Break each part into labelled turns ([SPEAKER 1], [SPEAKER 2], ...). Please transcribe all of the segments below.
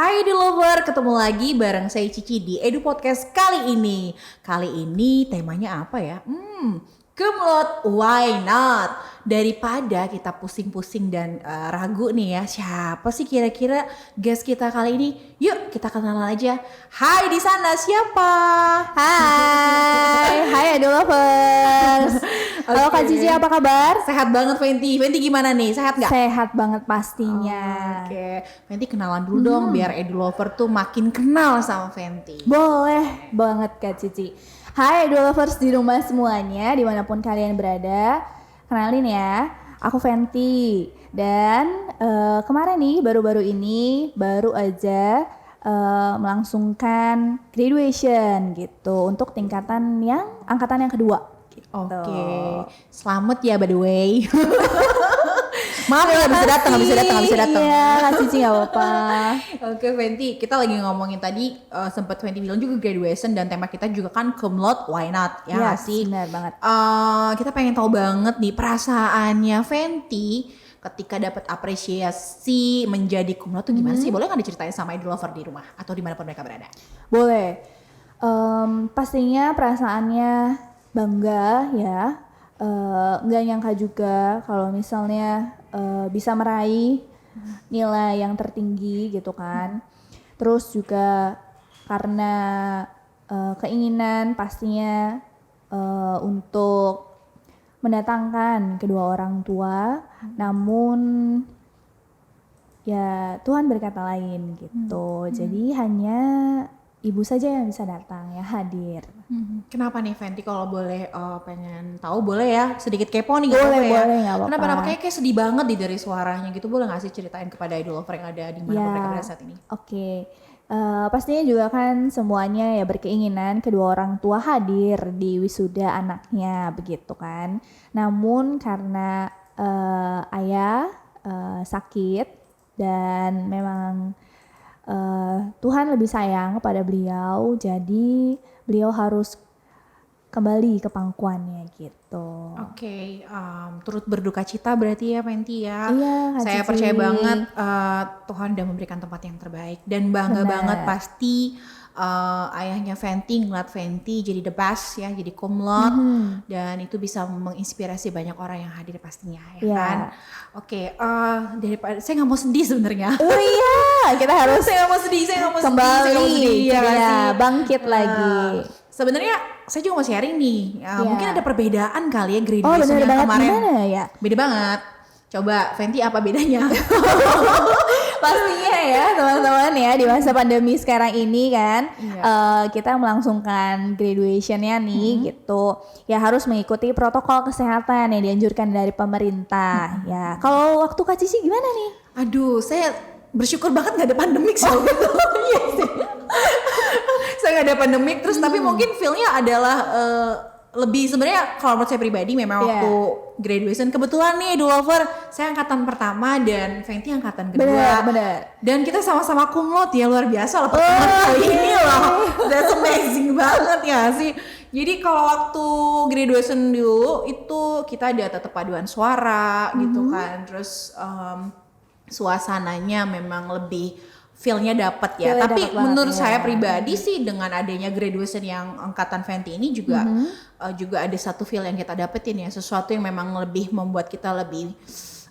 [SPEAKER 1] Hai Edu Lover, ketemu lagi bareng saya Cici di Edu Podcast kali ini. Kali ini temanya apa ya? Kumlot, why not? Daripada kita pusing-pusing dan ragu nih ya, siapa sih kira-kira guest kita kali ini? Yuk kita kenalan aja. Hai di sana siapa?
[SPEAKER 2] Hai Edu Lovers. Halo Kak Cici, apa kabar?
[SPEAKER 1] Sehat banget Fenty. Fenty gimana nih? Sehat nggak?
[SPEAKER 2] Sehat banget pastinya.
[SPEAKER 1] Oke, Fenty kenalan dulu dong biar Edu Lover tuh makin kenal sama Fenty.
[SPEAKER 2] Boleh banget Kak Cici. Hai Edu Lovers di rumah semuanya, dimanapun kalian berada. Kenalin ya, aku Fenty. Dan kemarin nih, baru-baru ini, baru aja melangsungkan graduation gitu. Untuk tingkatan angkatan yang kedua. Gitu.
[SPEAKER 1] Oke, selamat ya by the way. Maaf ya bisa datang.
[SPEAKER 2] Iya, Kak Cici gak apa-apa.
[SPEAKER 1] Oke Fenty, kita lagi ngomongin tadi sempat Fenty bilang juga graduation dan tema kita juga kan kumlot why not ya nggak sih?
[SPEAKER 2] Benar banget.
[SPEAKER 1] Kita pengen tahu banget nih perasaannya Fenty ketika dapat apresiasi menjadi kumlot tuh gimana sih? Boleh nggak diceritain sama Edu Lover di rumah atau dimanapun mereka berada?
[SPEAKER 2] Boleh. Pastinya perasaannya bangga ya. Nggak nyangka juga kalau misalnya bisa meraih nilai yang tertinggi gitu kan. Terus juga karena keinginan pastinya untuk mendatangkan kedua orang tua, namun ya Tuhan berkata lain gitu. Jadi hanya ibu saja yang bisa datang ya, hadir.
[SPEAKER 1] Kenapa nih Fenty kalau boleh pengen tahu boleh ya sedikit kepo nih
[SPEAKER 2] Boleh,
[SPEAKER 1] apa-apa ya?
[SPEAKER 2] boleh, nggak apa-apa.
[SPEAKER 1] Kenapa kayak sedih banget nih dari suaranya gitu, boleh nggak sih ceritain kepada Edu Lover yang ada di mana mereka berada saat ini?
[SPEAKER 2] Oke. Pastinya juga kan semuanya ya berkeinginan kedua orang tua hadir di wisuda anaknya begitu kan. Namun karena ayah sakit dan memang Tuhan lebih sayang kepada beliau, jadi beliau harus kembali ke pangkuannya gitu.
[SPEAKER 1] Oke, turut berduka cita berarti ya Fenty ya.
[SPEAKER 2] Iya,
[SPEAKER 1] Saya
[SPEAKER 2] Cici.
[SPEAKER 1] percaya banget Tuhan udah memberikan tempat yang terbaik dan bangga
[SPEAKER 2] Bener.
[SPEAKER 1] banget pasti ayahnya Fenty ngeliat Fenty jadi the best ya, jadi kumlot dan itu bisa menginspirasi banyak orang yang hadir pastinya ya
[SPEAKER 2] Iya.
[SPEAKER 1] kan. Oke, daripada saya nggak mau sedih sebenarnya.
[SPEAKER 2] Oh iya, kita harus
[SPEAKER 1] saya nggak mau sedih, saya nggak mau
[SPEAKER 2] kembali
[SPEAKER 1] sedih, ya nggak
[SPEAKER 2] ya,
[SPEAKER 1] sih?
[SPEAKER 2] bangkit lagi.
[SPEAKER 1] Sebenarnya saya juga mau sharing nih,
[SPEAKER 2] Iya.
[SPEAKER 1] mungkin ada perbedaan kali ya
[SPEAKER 2] Oh
[SPEAKER 1] graduation
[SPEAKER 2] benar
[SPEAKER 1] yang
[SPEAKER 2] banget,
[SPEAKER 1] kemarin.
[SPEAKER 2] gimana ya?
[SPEAKER 1] Beda banget. Coba Fenty apa bedanya?
[SPEAKER 2] Pastinya ya teman-teman ya, di masa pandemi sekarang ini kan kita melangsungkan graduationnya nih gitu ya, harus mengikuti protokol kesehatan yang dianjurkan dari pemerintah ya. Kalau waktu Kak Cici gimana nih?
[SPEAKER 1] Aduh, saya bersyukur banget gak ada pandemik soal itu. Iya sih. Saya gak ada pandemik terus tapi mungkin feel-nya adalah lebih sebenarnya kalau menurut saya pribadi memang waktu graduation kebetulan nih Edu Lover saya angkatan pertama dan Fenty angkatan kedua.
[SPEAKER 2] Bener.
[SPEAKER 1] Dan kita sama-sama kumlot ya, luar biasa loh pertemuan kali ini loh. That's amazing banget ya sih. Jadi kalau waktu graduation dulu itu kita ada tetap paduan suara gitu kan. Terus suasananya memang lebih feel-nya dapat ya.
[SPEAKER 2] Feel-nya
[SPEAKER 1] Tapi
[SPEAKER 2] dapet banget,
[SPEAKER 1] menurut
[SPEAKER 2] ya.
[SPEAKER 1] saya pribadi sih dengan adanya graduation yang angkatan Fenty ini juga juga ada satu feel yang kita dapetin ya, sesuatu yang memang lebih membuat kita lebih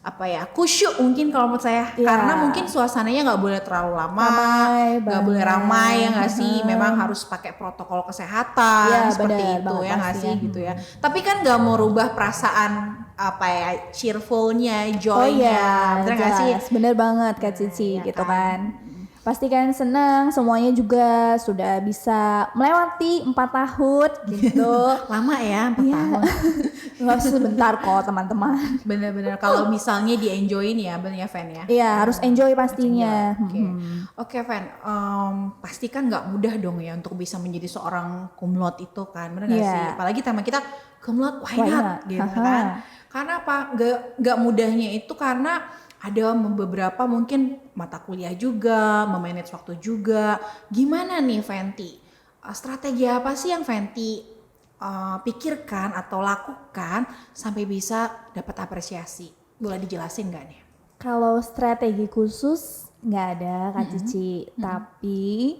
[SPEAKER 1] apa ya, khusyuk mungkin kalau menurut saya.
[SPEAKER 2] Iya.
[SPEAKER 1] Karena mungkin suasananya nggak boleh terlalu lama,
[SPEAKER 2] Ramai
[SPEAKER 1] nggak boleh
[SPEAKER 2] banget.
[SPEAKER 1] ramai ya nggak sih, memang harus pakai protokol kesehatan
[SPEAKER 2] Iya,
[SPEAKER 1] seperti
[SPEAKER 2] benar
[SPEAKER 1] itu
[SPEAKER 2] banget
[SPEAKER 1] ya nggak sih
[SPEAKER 2] pastinya.
[SPEAKER 1] gitu ya. Tapi kan nggak mau rubah perasaan apa ya, cheerfulnya,
[SPEAKER 2] Oh
[SPEAKER 1] joynya,
[SPEAKER 2] iya,
[SPEAKER 1] bener nggak sih?
[SPEAKER 2] jelas. Bener banget Kak Cici
[SPEAKER 1] Iya
[SPEAKER 2] gitu
[SPEAKER 1] kan.
[SPEAKER 2] kan. Pasti kan senang, semuanya juga sudah bisa melewati 4 tahun gitu.
[SPEAKER 1] Lama ya 4 tahun.
[SPEAKER 2] Nggak sebentar kok teman-teman.
[SPEAKER 1] Bener-bener kalau misalnya di enjoyin ya, bener ya Fen ya.
[SPEAKER 2] Iya, harus enjoy pastinya.
[SPEAKER 1] Oke Fen, pasti kan nggak mudah dong ya untuk bisa menjadi seorang kumlot itu kan, bener nggak
[SPEAKER 2] Iya.
[SPEAKER 1] sih? Apalagi tema kita kumlot why
[SPEAKER 2] Why
[SPEAKER 1] not
[SPEAKER 2] not?
[SPEAKER 1] gitu
[SPEAKER 2] Haha.
[SPEAKER 1] kan? Karena apa? Nggak mudahnya itu karena ada beberapa mungkin mata kuliah juga, memanage waktu juga. Gimana nih Fenty? Strategi apa sih yang Fenty pikirkan atau lakukan sampai bisa dapat apresiasi? Boleh dijelasin nggak nih?
[SPEAKER 2] Kalau strategi khusus Nggak ada Kak Cici, tapi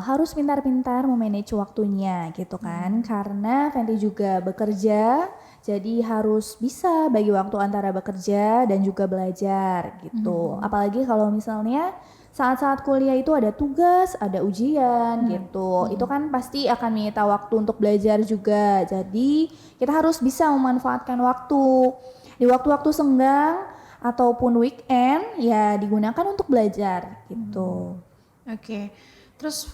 [SPEAKER 2] harus pintar-pintar memanage waktunya gitu kan. Karena Fenty juga bekerja, jadi harus bisa bagi waktu antara bekerja dan juga belajar gitu. Apalagi kalau misalnya saat-saat kuliah itu ada tugas, ada ujian gitu. Itu kan pasti akan menyita waktu untuk belajar juga. Jadi kita harus bisa memanfaatkan waktu. Di waktu-waktu senggang ataupun weekend ya digunakan untuk belajar gitu.
[SPEAKER 1] Oke. Terus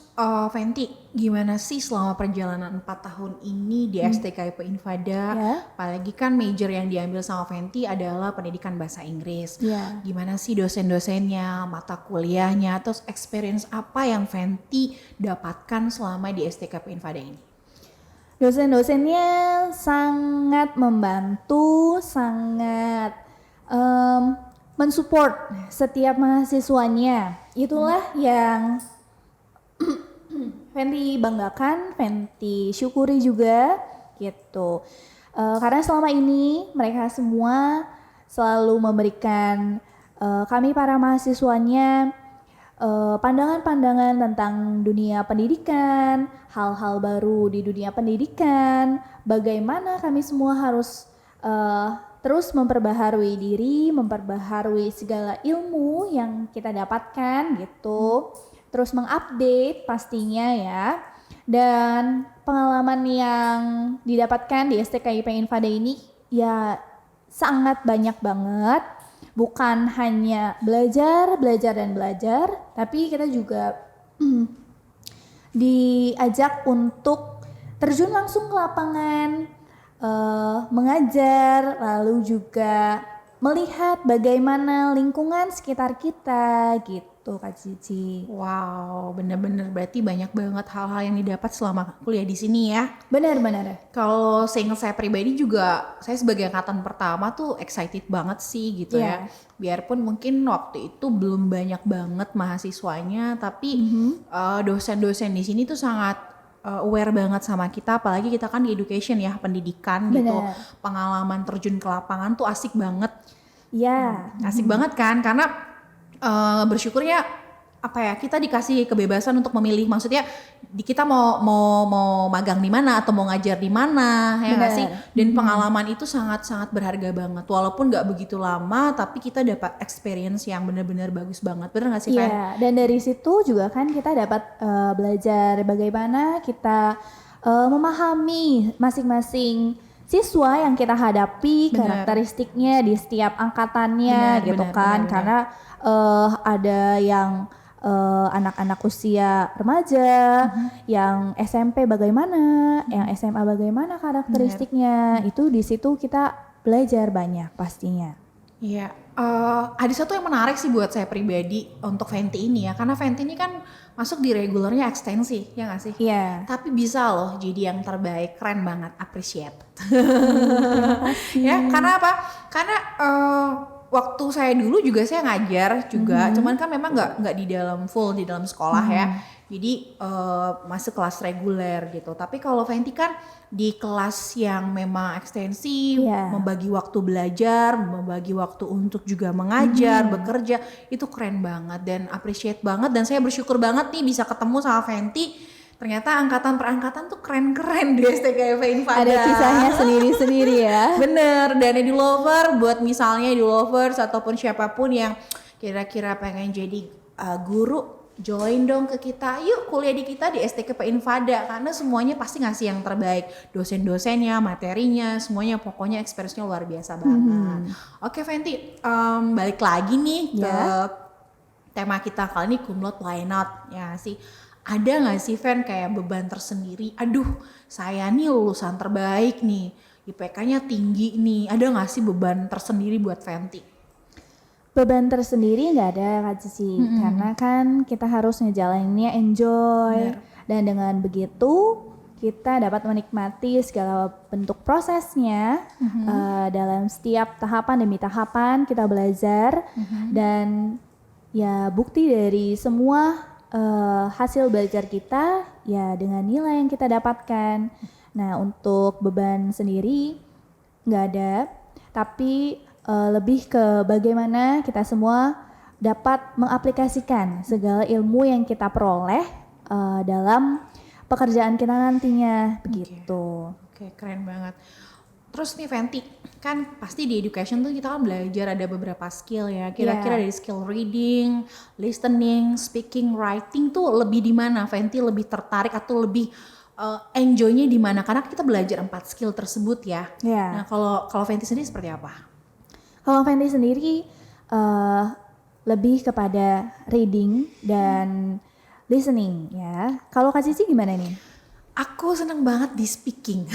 [SPEAKER 1] Fenty, gimana sih selama perjalanan 4 tahun ini di STKIP Infada?
[SPEAKER 2] Ya.
[SPEAKER 1] Apalagi kan major yang diambil sama Fenty adalah pendidikan bahasa Inggris.
[SPEAKER 2] Ya.
[SPEAKER 1] Gimana sih dosen-dosennya, mata kuliahnya, terus experience apa yang Fenty dapatkan selama di STKIP Infada ini?
[SPEAKER 2] Dosen-dosennya sangat membantu, sangat mensupport setiap mahasiswanya. Itulah yang Fenty banggakan, Fenty syukuri juga gitu. Karena selama ini mereka semua selalu memberikan kami para mahasiswanya pandangan-pandangan tentang dunia pendidikan, hal-hal baru di dunia pendidikan, bagaimana kami semua harus terus memperbaharui diri, memperbaharui segala ilmu yang kita dapatkan gitu. Terus mengupdate pastinya ya. Dan pengalaman yang didapatkan di STKIP Infada ini ya sangat banyak banget. Bukan hanya belajar, dan belajar, tapi kita juga diajak untuk terjun langsung ke lapangan, mengajar, lalu juga melihat bagaimana lingkungan sekitar kita gitu Kak Cici.
[SPEAKER 1] Wow, bener-bener berarti banyak banget hal-hal yang didapat selama kuliah di sini ya.
[SPEAKER 2] Benar-benar.
[SPEAKER 1] Kalau seingat saya pribadi juga, saya sebagai angkatan pertama tuh excited banget sih gitu ya. Biarpun mungkin waktu itu belum banyak banget mahasiswanya, tapi dosen-dosen di sini tuh sangat aware banget sama kita, apalagi kita kan di education ya, pendidikan gitu. Pengalaman terjun ke lapangan tuh asik banget.
[SPEAKER 2] Ya.
[SPEAKER 1] Asik banget kan, karena bersyukurnya apa ya, kita dikasih kebebasan untuk memilih, maksudnya kita mau magang di mana atau mau ngajar di mana ya nggak sih, dan pengalaman itu sangat berharga banget, walaupun nggak begitu lama tapi kita dapat experience yang benar-benar bagus banget, bener nggak sih Fen?
[SPEAKER 2] Iya, dan dari situ juga kan kita dapat belajar bagaimana kita memahami masing-masing siswa yang kita hadapi, karakteristiknya di setiap angkatannya gitu kan. Karena ada yang anak-anak usia remaja, yang SMP bagaimana, yang SMA bagaimana karakteristiknya. Itu di situ kita belajar banyak pastinya.
[SPEAKER 1] Iya, ada satu yang menarik sih buat saya pribadi untuk Fenty ini ya, karena Fenty ini kan masuk di regulernya ekstensi, ya nggak sih?
[SPEAKER 2] Iya.
[SPEAKER 1] Tapi bisa loh jadi yang terbaik, keren banget, appreciate. Ya, karena apa? Karena waktu saya dulu juga saya ngajar juga, cuman kan memang nggak di dalam full di dalam sekolah ya. Jadi masuk kelas reguler gitu. Tapi kalau Fenty kan di kelas yang memang ekstensi, membagi waktu belajar, membagi waktu untuk juga mengajar, bekerja, itu keren banget dan appreciate banget, dan saya bersyukur banget nih bisa ketemu sama Fenty. Ternyata angkatan per angkatan tuh keren-keren di STKIP Infada.
[SPEAKER 2] Ada kisahnya sendiri-sendiri ya.
[SPEAKER 1] Bener, dan EduLover buat misalnya EduLovers ataupun siapapun yang kira-kira pengen jadi guru, join dong ke kita, yuk kuliah di kita di STKIP Infada, karena semuanya pasti ngasih yang terbaik, dosen-dosennya, materinya, semuanya, pokoknya experience-nya luar biasa banget. Oke Fenty, balik lagi nih ke tema kita kali ini, cum laude why not, ya sih. Ada gak sih Fen kayak beban tersendiri, aduh saya nih lulusan terbaik nih, IPK-nya tinggi nih, ada gak sih beban tersendiri buat Fenty?
[SPEAKER 2] Beban tersendiri nggak ada Kak Cici, karena kan kita harus ngejalaninnya enjoy. Dan dengan begitu kita dapat menikmati segala bentuk prosesnya. Dalam setiap tahapan demi tahapan kita belajar, dan ya bukti dari semua hasil belajar kita ya dengan nilai yang kita dapatkan. Nah, untuk beban sendiri nggak ada, tapi lebih ke bagaimana kita semua dapat mengaplikasikan segala ilmu yang kita peroleh dalam pekerjaan kita nantinya begitu.
[SPEAKER 1] Oke, keren banget. Terus nih Fenty, kan pasti di education tuh kita kan belajar ada beberapa skill ya. Kira-kira dari skill reading, listening, speaking, writing tuh lebih di mana Fenty lebih tertarik atau lebih enjoy-nya di mana? Karena kita belajar 4 skill tersebut ya. Nah, kalau Fenty sendiri seperti apa?
[SPEAKER 2] Kalau Fenty sendiri lebih kepada reading dan listening ya. Kalau Kak Cici gimana nih?
[SPEAKER 1] Aku seneng banget di speaking.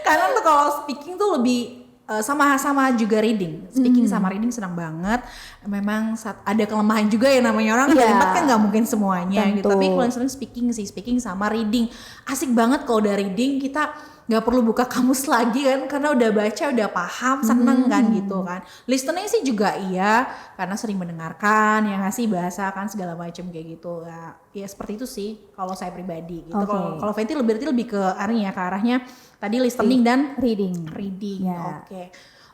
[SPEAKER 1] Karena tuh kalau speaking tuh lebih sama-sama juga reading. Speaking sama reading senang banget. Memang ada kelemahan juga ya namanya orang dari 4 kan nggak mungkin semuanya gitu. Tapi kalau sering speaking sama reading. Asik banget kalau udah reading kita nggak perlu buka kamus lagi kan karena udah baca udah paham seneng kan gitu kan. Listening sih juga iya karena sering mendengarkan yang ngasih bahasa kan segala macam kayak gitu ya seperti itu sih kalau saya pribadi gitu. Kalau Fenty lebih ke arahnya tadi listening dan reading.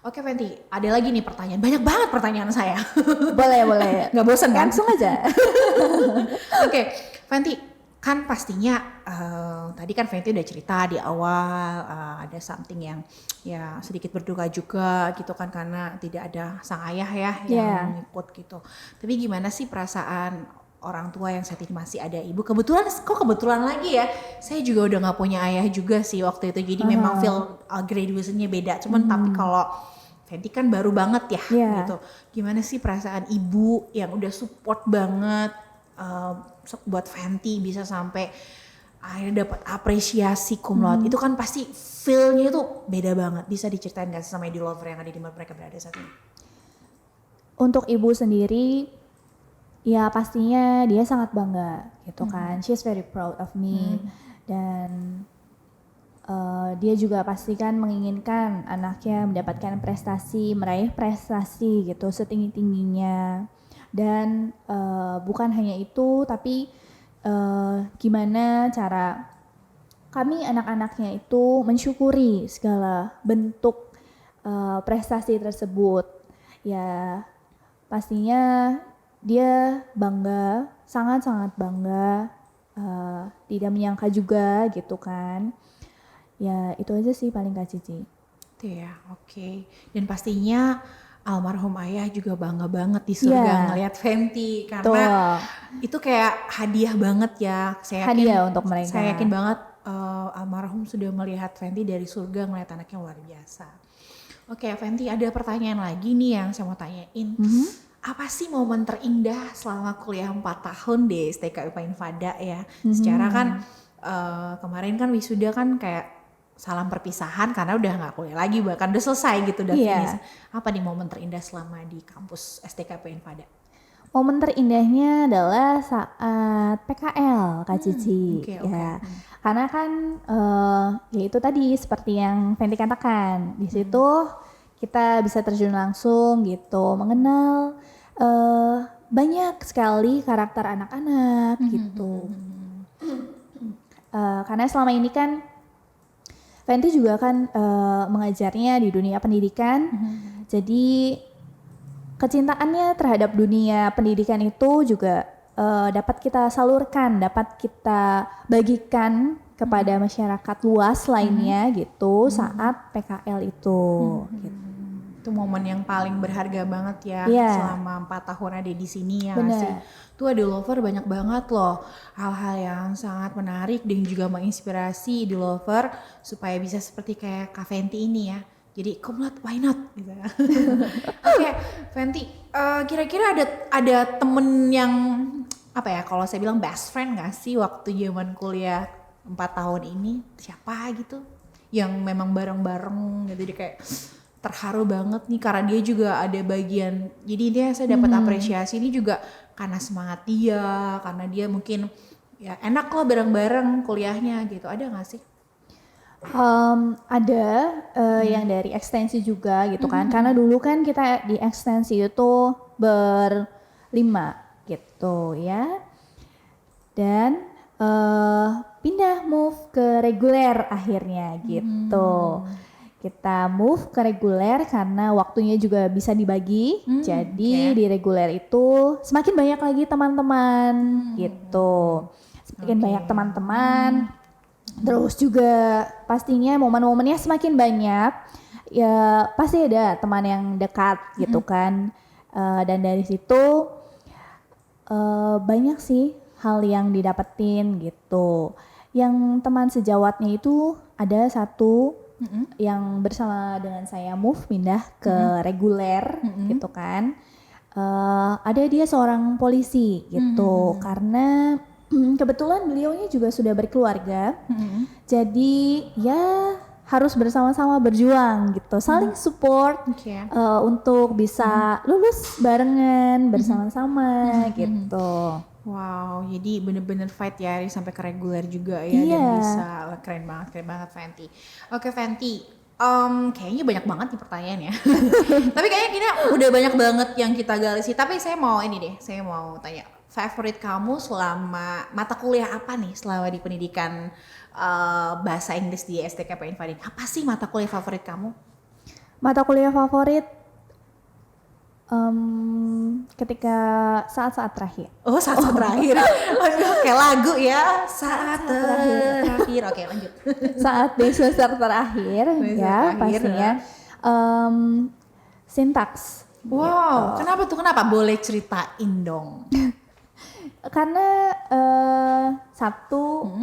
[SPEAKER 1] Oke Fenty, ada lagi nih pertanyaan. Banyak banget pertanyaan saya.
[SPEAKER 2] Boleh.
[SPEAKER 1] Nggak bosan kan?
[SPEAKER 2] Langsung aja.
[SPEAKER 1] Oke, Fenty, kan pastinya tadi kan Fenty udah cerita di awal ada something yang ya sedikit berduka juga gitu kan karena tidak ada sang ayah ya yang ikut gitu. Tapi gimana sih perasaan orang tua yang saat ini masih ada ibu? Kebetulan lagi ya, saya juga udah nggak punya ayah juga sih waktu itu. Jadi memang feel graduation-nya beda. Cuman tapi kalau Fenty kan baru banget ya gitu. Gimana sih perasaan ibu yang udah support banget buat Fenty bisa sampai akhirnya dapat apresiasi cum laude. Itu kan pasti feel-nya itu beda banget. Bisa diceritain gak sama Edilover yang ada di mana mereka berada saat ini?
[SPEAKER 2] Untuk ibu sendiri ya pastinya dia sangat bangga gitu kan. She's very proud of me dan dia juga pasti kan menginginkan anaknya mendapatkan prestasi, meraih prestasi gitu setinggi-tingginya. Dan bukan hanya itu tapi gimana cara kami anak-anaknya itu mensyukuri segala bentuk prestasi tersebut. Ya pastinya dia bangga, sangat-sangat bangga, tidak menyangka juga gitu kan. Ya itu aja sih paling Kak Cici.
[SPEAKER 1] Itu ya, oke. Dan pastinya almarhum ayah juga bangga banget di surga ngelihat Fenty karena itu kayak hadiah banget ya.
[SPEAKER 2] Hadiah untuk mereka.
[SPEAKER 1] Saya yakin banget almarhum sudah melihat Fenty dari surga ngelihat anaknya luar biasa. Oke, Fenty ada pertanyaan lagi nih yang saya mau tanyain. Apa sih momen terindah selama kuliah 4 tahun di STK IPA Infada ya? Secara kan kemarin kan wisuda kan kayak salam perpisahan karena udah nggak kuliah lagi bahkan udah selesai gitu udah finish. Apa nih momen terindah selama di kampus STKP Infada?
[SPEAKER 2] Momen terindahnya adalah saat PKL Kak Cici ya. Karena kan ya itu tadi seperti yang Fenty katakan di situ kita bisa terjun langsung gitu mengenal banyak sekali karakter anak-anak gitu. Karena selama ini kan Fenty juga kan mengajarnya di dunia pendidikan, jadi kecintaannya terhadap dunia pendidikan itu juga dapat kita salurkan, dapat kita bagikan kepada masyarakat luas lainnya gitu saat PKL itu. Gitu.
[SPEAKER 1] Itu momen yang paling berharga banget ya selama 4 tahun ada di sini ya sih. Tuh Edilover banyak banget loh hal-hal yang sangat menarik dan juga menginspirasi Edilover supaya bisa seperti kayak Kak Fenty ini ya. Jadi come on, why not gitu. Oke, Fenty, kira-kira ada temen yang apa ya kalau saya bilang best friend gak sih waktu zaman kuliah 4 tahun ini? Siapa gitu yang memang bareng-bareng gitu, jadi kayak terharu banget nih karena dia juga ada bagian, jadi dia saya dapat apresiasi ini juga karena semangat dia, karena dia mungkin ya enak loh bareng-bareng kuliahnya gitu. Ada gak sih?
[SPEAKER 2] Ada yang dari ekstensi juga gitu kan, karena dulu kan kita di ekstensi itu berlima gitu ya, dan pindah move ke reguler akhirnya gitu. kita move ke reguler karena waktunya juga bisa dibagi. Jadi di reguler itu semakin banyak lagi teman-teman gitu. Semakin banyak teman-teman. Terus juga pastinya momen-momennya semakin banyak. Ya pasti ada teman yang dekat gitu kan. Dan dari situ banyak sih hal yang didapetin gitu. Yang teman sejawatnya itu ada satu yang bersama dengan saya move pindah ke reguler gitu kan. Ada dia seorang polisi gitu karena kebetulan beliaunya juga sudah berkeluarga. Jadi ya harus bersama-sama berjuang gitu, saling support untuk bisa lulus barengan bersama-sama gitu.
[SPEAKER 1] Wow, jadi bener-bener fight ya sampai ke reguler juga ya dan bisa. Keren banget Fenty. Oke Fenty, kayaknya banyak banget nih pertanyaan ya. Tapi kayaknya kita udah banyak banget yang kita gali sih. Tapi saya mau tanya, favorit kamu selama mata kuliah apa nih selama di pendidikan bahasa Inggris di STKP Infadin? Apa sih mata kuliah favorit kamu?
[SPEAKER 2] Mata kuliah favorit ketika saat-saat terakhir.
[SPEAKER 1] Oh, saat-saat terakhir. Aduh, kayak lagu ya. Saat terakhir. Oke, lanjut.
[SPEAKER 2] Saat di semester terakhir pastinya. Sintaks.
[SPEAKER 1] Wow, gitu. Kenapa tuh? Kenapa? Boleh ceritain dong.
[SPEAKER 2] Karena satu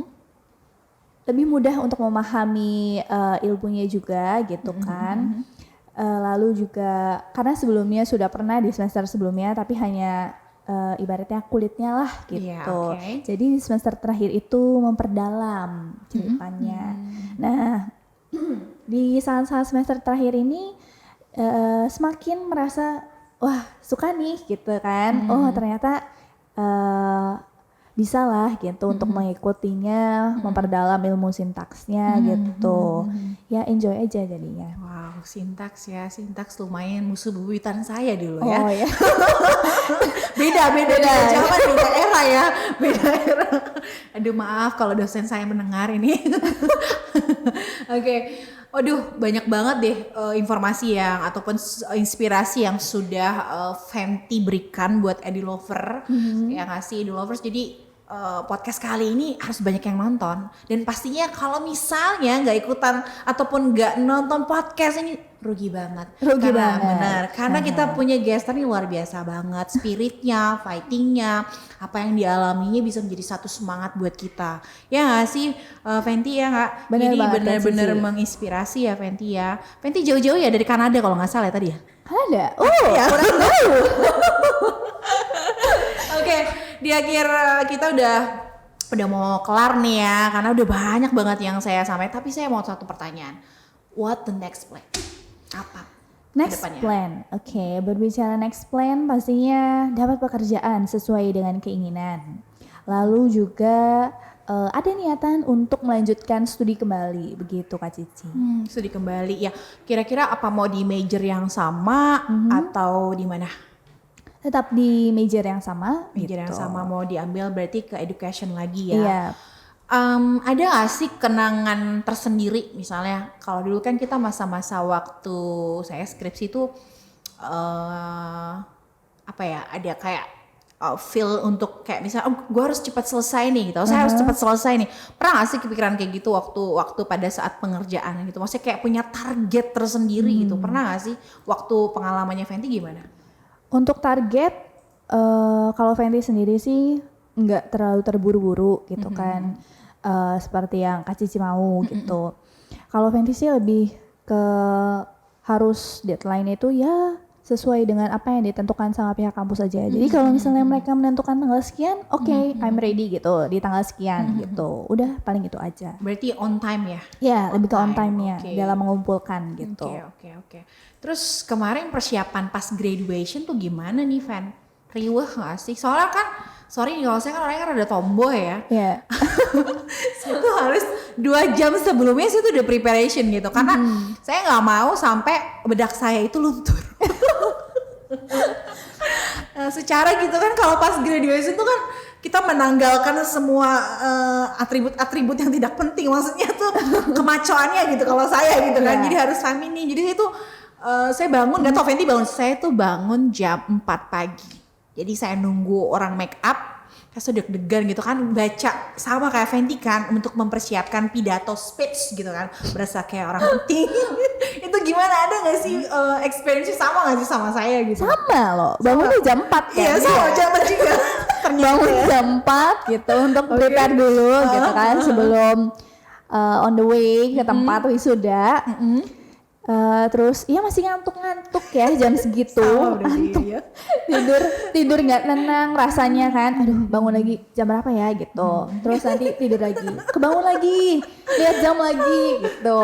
[SPEAKER 2] lebih mudah untuk memahami ilmunya juga gitu kan. Lalu juga karena sebelumnya sudah pernah di semester sebelumnya tapi hanya ibaratnya kulitnya lah gitu. Jadi di semester terakhir itu memperdalam ceritanya. Nah di saat-saat semester terakhir ini semakin merasa wah suka nih gitu kan. Oh ternyata bisa lah gitu untuk mengikutinya, memperdalam ilmu sintaksnya gitu. Ya enjoy aja jadinya.
[SPEAKER 1] Wow, sintaks lumayan musuh bebuyutan saya dulu ya.
[SPEAKER 2] Oh ya.
[SPEAKER 1] beda zaman, beda era ya, beda era. Aduh maaf kalau dosen saya mendengar ini. Oke. Waduh banyak banget deh informasi yang ataupun inspirasi yang sudah Fenty berikan buat Edulover yang ngasih Edulovers. Jadi podcast kali ini harus banyak yang nonton dan pastinya kalau misalnya nggak ikutan ataupun nggak nonton podcast ini rugi banget. Benar karena kita punya guest ini luar biasa banget, spiritnya, fightingnya, apa yang dialaminya bisa menjadi satu semangat buat kita. Ya nggak sih Fenty ya nggak? Jadi benar-benar menginspirasi ya Fenty ya. Fenty jauh-jauh ya dari Kanada kalau nggak salah ya tadi ya.
[SPEAKER 2] Kanada? Oh ya. Kurang tahu.
[SPEAKER 1] Oke, di akhir kita udah mau kelar nih ya, karena udah banyak banget yang saya sampaikan. Tapi saya mau satu pertanyaan, what the next plan? Apa?
[SPEAKER 2] Next plan, oke. Berbicara next plan, pastinya dapat pekerjaan sesuai dengan keinginan. Lalu juga ada niatan untuk melanjutkan studi kembali, begitu Kak Cici.
[SPEAKER 1] Studi kembali ya. Kira-kira apa mau di major yang sama atau di mana?
[SPEAKER 2] Tetap di major yang sama.
[SPEAKER 1] Major
[SPEAKER 2] gitu.
[SPEAKER 1] yang sama mau diambil berarti ke education lagi ya.
[SPEAKER 2] Iya.
[SPEAKER 1] Ada gak sih kenangan tersendiri misalnya kalau dulu kan kita masa-masa waktu saya skripsi itu apa ya ada kayak feel untuk kayak misalnya gue harus cepat selesai nih gitu. Saya harus cepat selesai nih. Pernah gak sih kepikiran kayak gitu waktu pada saat pengerjaan gitu? Maksudnya kayak punya target tersendiri gitu. Pernah gak sih waktu pengalamannya Fenty gimana?
[SPEAKER 2] Untuk target, kalau Fenty sendiri sih nggak terlalu terburu-buru gitu kan, seperti yang Kak Cici mau gitu. Kalau Fenty sih lebih ke harus deadline itu ya sesuai dengan apa yang ditentukan sama pihak kampus aja. Jadi kalau misalnya mereka menentukan tanggal sekian, oke, I'm ready gitu di tanggal sekian gitu. Udah paling itu aja.
[SPEAKER 1] Berarti on time ya?
[SPEAKER 2] Ya, lebih ke on time-nya dalam mengumpulkan gitu.
[SPEAKER 1] Oke. Terus kemarin persiapan pas graduation tuh gimana nih Fen? Riweh gak sih? Soalnya kan, sorry nih kalau saya kan orangnya kan ada tomboy ya.
[SPEAKER 2] Iya.
[SPEAKER 1] Saya tuh harus 2 jam sebelumnya saya tuh udah preparation gitu. Karena saya gak mau sampai bedak saya itu luntur. Nah, secara gitu kan kalau pas graduation tuh kan kita menanggalkan semua atribut-atribut yang tidak penting, maksudnya tuh kemacoannya gitu kalau saya gitu kan. Jadi harus feminin. Jadi itu saya bangun, gak tau Fenty bangun, saya tuh bangun jam 4 pagi. Jadi saya nunggu orang make up, saya deg-degan gitu kan, baca sama kayak Fenty kan untuk mempersiapkan pidato speech gitu kan, berasa kayak orang penting. Itu gimana, ada gak sih experience sama gak sih sama saya gitu?
[SPEAKER 2] Sama loh, bangunnya jam 4 kan?
[SPEAKER 1] Iya sama, jam 4 juga.
[SPEAKER 2] Bangun jam 4 gitu untuk prepare dulu gitu kan sebelum on the way ke tempat wisuda. Terus iya masih ngantuk-ngantuk ya jam segitu. Ngantuk.
[SPEAKER 1] Ya.
[SPEAKER 2] tidur nggak tenang rasanya kan, aduh bangun lagi jam berapa ya gitu, terus nanti tidur lagi, kebangun lagi, lihat jam lagi gitu,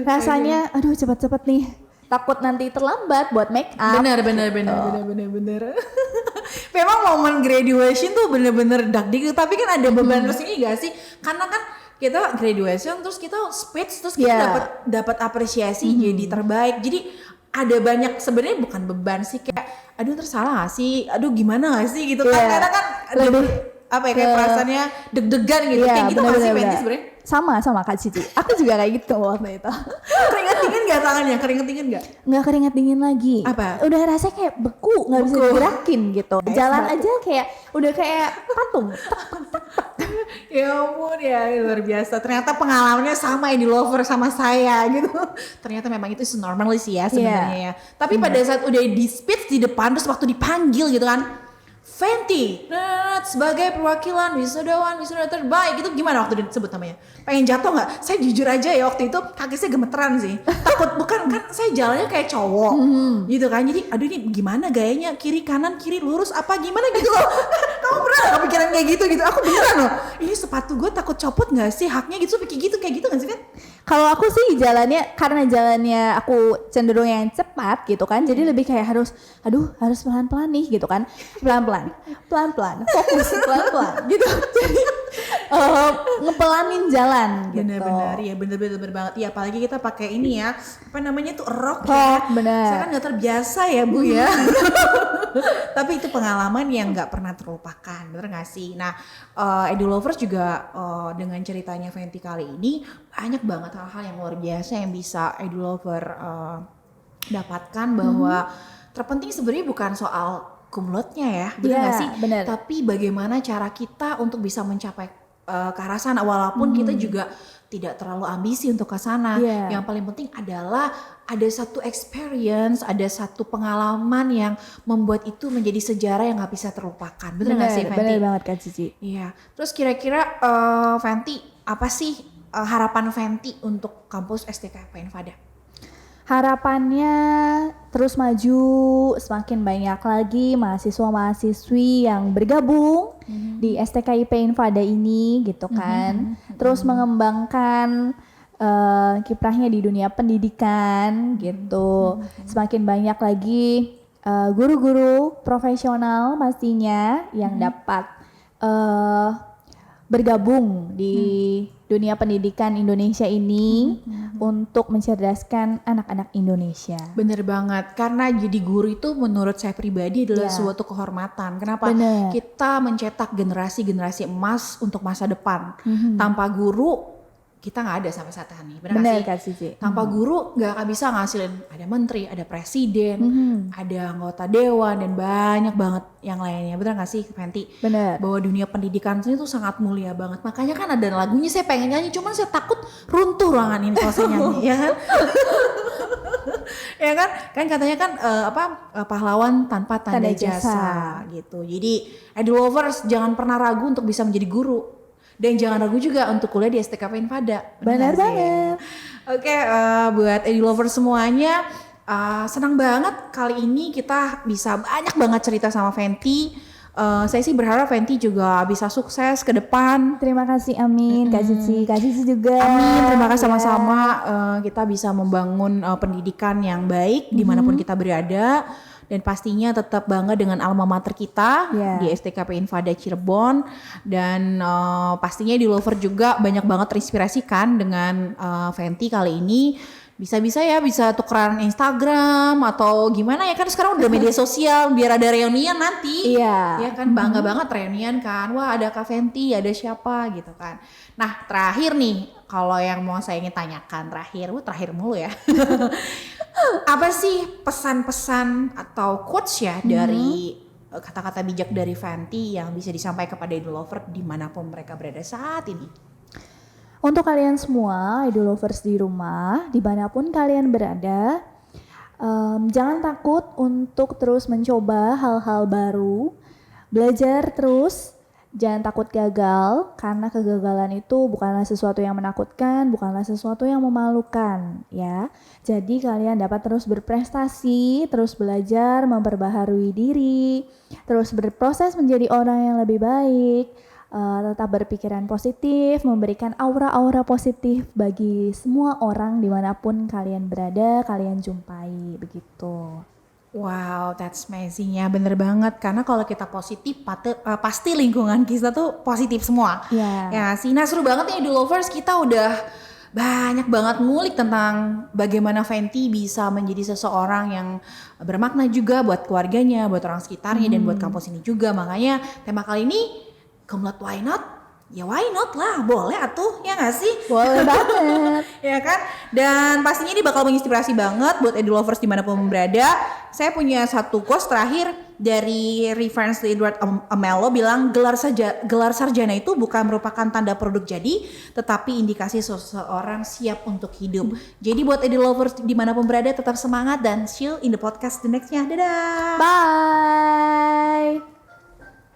[SPEAKER 2] rasanya aduh cepet-cepet nih, takut nanti terlambat buat make up.
[SPEAKER 1] Benar. Memang momen graduation tuh bener-bener dakdikduk, tapi kan ada beban tersendiri gak sih? Karena kan kita graduation terus kita speech terus kita dapat apresiasi jadi terbaik. Jadi ada banyak sebenarnya, bukan beban sih, kayak aduh tersalah gak sih, aduh gimana gak sih gitu kan, karena kan lebih apa ya, kayak perasaannya deg-degan gitu, kayak gitu gak sih Fenty sebenarnya?
[SPEAKER 2] Sama Kak Cici, aku juga kayak gitu waktu itu.
[SPEAKER 1] Keringat dingin gak tangannya, keringat dingin gak?
[SPEAKER 2] Nggak keringat dingin lagi.
[SPEAKER 1] Apa?
[SPEAKER 2] Udah rasanya kayak beku, nggak bisa digerakin gitu. Jalan aja kayak udah kayak patung.
[SPEAKER 1] Ya ampun ya, luar biasa. Ternyata pengalamannya sama Eddie Lover sama saya gitu. Ternyata memang itu normal sih ya sebenarnya ya. Tapi pada saat udah di speech di depan, terus waktu dipanggil gitu kan, Fenty sebagai perwakilan wisudawan wisuda terbaik, itu gimana waktu disebut namanya? Pengen jatuh nggak? Saya jujur aja ya waktu itu kaki saya gemeteran sih. Takut, bukan kan saya jalannya kayak cowok gitu kan. Jadi aduh ini gimana gayanya, kiri kanan kiri lurus apa gimana gitu loh. Kamu pernah gak kepikiran kayak gitu? Aku beneran loh. Ini sepatu gue takut copot nggak sih haknya gitu, kayak gitu nggak sih kan?
[SPEAKER 2] Kalau aku sih jalannya, karena jalannya aku cenderung yang cepat gitu kan, jadi lebih kayak harus pelan-pelan nih gitu kan, pelan-pelan, fokus pelan-pelan gitu. Jadi ngepelanin jalan gitu.
[SPEAKER 1] Bener-bener ya, bener-bener banget ya, apalagi kita pakai ini ya, apa namanya tuh, rok
[SPEAKER 2] ya.
[SPEAKER 1] Bener. Saya kan nggak terbiasa ya Bu ya. Tapi itu pengalaman yang nggak pernah terlupakan, bener nggak sih? Nah, Eddie Lovers juga dengan ceritanya Fenty kali ini banyak banget hal-hal yang luar biasa yang bisa Eddie Lover dapatkan, bahwa terpenting sebenarnya bukan soal cum laude-nya ya, bener nggak sih?
[SPEAKER 2] Bener.
[SPEAKER 1] Tapi bagaimana cara kita untuk bisa mencapai ke arah sana, walaupun kita juga tidak terlalu ambisi untuk ke sana. Yang paling penting adalah ada satu experience, ada satu pengalaman yang membuat itu menjadi sejarah yang nggak bisa terlupakan. Bener nggak sih Fenty?
[SPEAKER 2] Bener banget Kak Cici.
[SPEAKER 1] Iya. Terus kira-kira Fenty, apa sih harapan Fenty untuk kampus STKPN Fada?
[SPEAKER 2] Harapannya terus maju, semakin banyak lagi mahasiswa-mahasiswi yang bergabung di STKIP Infada ini gitu kan. Terus mengembangkan kiprahnya di dunia pendidikan gitu. Semakin banyak lagi guru-guru profesional pastinya yang dapat bergabung di dunia pendidikan Indonesia ini untuk mencerdaskan anak-anak Indonesia.
[SPEAKER 1] Bener banget, karena jadi guru itu menurut saya pribadi adalah suatu kehormatan. Kenapa? Kita mencetak generasi-generasi emas untuk masa depan. Tanpa guru kita nggak ada sampai saat ini.
[SPEAKER 2] Bener Kak Cici.
[SPEAKER 1] Tanpa guru nggak akan bisa ngasilin, ada menteri, ada presiden, ada anggota dewan, dan banyak banget yang lainnya. Bener nggak sih Fenty?
[SPEAKER 2] Bener.
[SPEAKER 1] Bahwa dunia pendidikan ini tuh sangat mulia banget. Makanya kan ada lagunya, saya pengen nyanyi, cuman saya takut runtuh ruangan ini kalau saya nyanyi, ya kan? Ya kan? Kan katanya kan pahlawan tanpa tanda jasa gitu. Jadi Eddie Lovers jangan pernah ragu untuk bisa menjadi guru. Dan jangan ragu juga untuk kuliah di STKPN Fada.
[SPEAKER 2] Benar banget.
[SPEAKER 1] Oke, buat Eddie Lovers semuanya, senang banget kali ini kita bisa banyak banget cerita sama Fenty. Saya sih berharap Fenty juga bisa sukses ke depan.
[SPEAKER 2] Terima kasih, amin. Kak Cici juga.
[SPEAKER 1] Amin, terima kasih sama-sama. Kita bisa membangun pendidikan yang baik dimanapun kita berada. Dan pastinya tetap bangga dengan alma mater kita di STKP Infada Cirebon. Dan pastinya di Lover juga banyak banget terinspirasikan dengan Fenty kali ini. bisa-bisa ya bisa tukeran Instagram atau gimana ya kan sekarang udah media sosial biar ada reunian nanti.
[SPEAKER 2] Iya.
[SPEAKER 1] Ya kan bangga banget reunian kan. Wah ada Kak Fenty, ada siapa gitu kan. Nah terakhir nih kalau yang mau saya ingin tanyakan terakhir mulu ya. Apa sih pesan-pesan atau quotes ya dari kata-kata bijak dari Fenty yang bisa disampaikan kepada idol lover dimanapun mereka berada saat ini?
[SPEAKER 2] Untuk kalian semua, idol lovers di rumah, dimanapun kalian berada, jangan takut untuk terus mencoba hal-hal baru, belajar terus, jangan takut gagal, karena kegagalan itu bukanlah sesuatu yang menakutkan, bukanlah sesuatu yang memalukan, ya. Jadi kalian dapat terus berprestasi, terus belajar, memperbaharui diri, terus berproses menjadi orang yang lebih baik, tetap berpikiran positif, memberikan aura-aura positif bagi semua orang dimanapun kalian berada, kalian jumpai, begitu.
[SPEAKER 1] Wow, that's amazing ya, bener banget. Karena kalau kita positif, pasti lingkungan kita tuh positif semua.
[SPEAKER 2] Iya.
[SPEAKER 1] Ya sih, nah seru banget nih idol lovers, kita udah banyak banget ngulik tentang bagaimana Fenty bisa menjadi seseorang yang bermakna juga buat keluarganya, buat orang sekitarnya, dan buat kampus ini juga. Makanya tema kali ini, Kumlot Why Not? Ya why not lah, boleh atuh, ya gak sih?
[SPEAKER 2] Boleh banget.
[SPEAKER 1] Ya kan? Dan pastinya ini bakal menginspirasi banget buat idol lovers dimanapun berada. Saya punya satu quotes terakhir dari reference Edward Amello bilang gelar sarjana itu bukan merupakan tanda produk jadi, tetapi indikasi seseorang siap untuk hidup. Jadi buat idol lovers dimanapun berada tetap semangat dan chill in the podcast the nextnya. Dadah!
[SPEAKER 2] Bye!